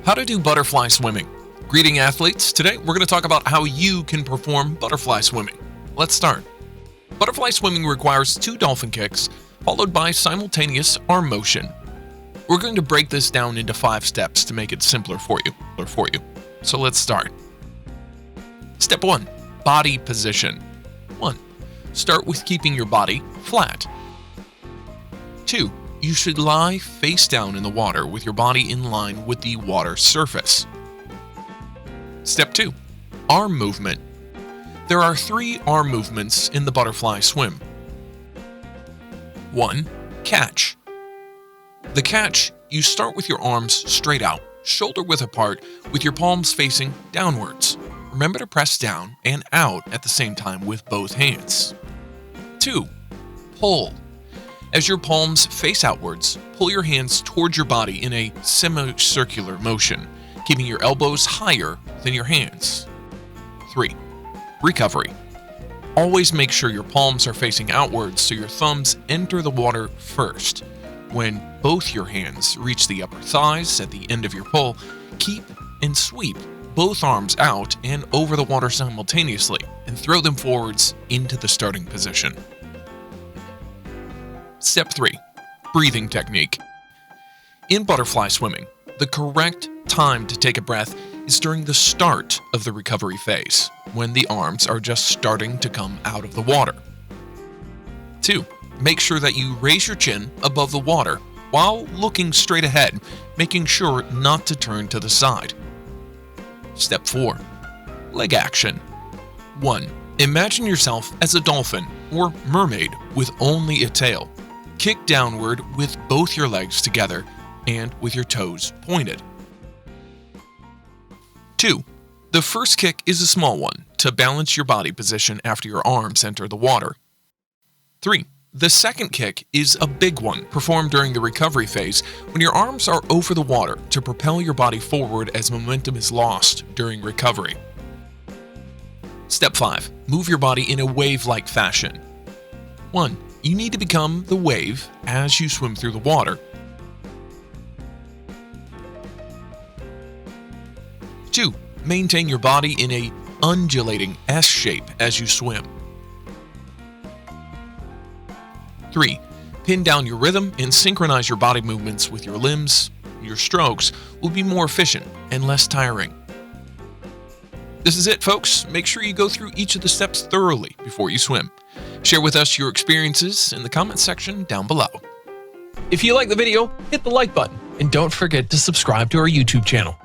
How to do butterfly swimming. Greeting athletes, today we're going to talk about how you can perform butterfly swimming. Let's start. Butterfly swimming requires 2 dolphin kicks, followed by simultaneous arm motion. We're going to break this down into 5 steps to make it simpler for you. So let's start. Step 1. Body position. 1. Start with keeping your body flat. 2. You should lie face down in the water with your body in line with the water surface. Step 2. Arm movement. There are 3 arm movements in the butterfly swim. 1. Catch. The catch, you start with your arms straight out, shoulder width apart, with your palms facing downwards. Remember to press down and out at the same time with both hands. 2. Pull. As your palms face outwards, pull your hands towards your body in a semicircular motion, keeping your elbows higher than your hands. 3. Recovery. Always make sure your palms are facing outwards so your thumbs enter the water first. When both your hands reach the upper thighs at the end of your pull, keep and sweep both arms out and over the water simultaneously and throw them forwards into the starting position. Step 3. Breathing technique. In butterfly swimming, the correct time to take a breath is during the start of the recovery phase, when the arms are just starting to come out of the water. 2. Make sure that you raise your chin above the water while looking straight ahead, making sure not to turn to the side. Step 4. Leg action. 1. Imagine yourself as a dolphin or mermaid with only a tail. Kick downward with both your legs together and with your toes pointed. 2. The first kick is a small one to balance your body position after your arms enter the water. 3. The second kick is a big one performed during the recovery phase when your arms are over the water to propel your body forward as momentum is lost during recovery. Step 5. Move your body in a wave-like fashion. 1. You need to become the wave as you swim through the water. 2. Maintain your body in a undulating S shape as you swim. 3. Pin down your rhythm and synchronize your body movements with your limbs. Your strokes will be more efficient and less tiring. This is it, folks. Make sure you go through each of the steps thoroughly before you swim. Share with us your experiences in the comments section down below. If you like the video, hit the like button and don't forget to subscribe to our YouTube channel.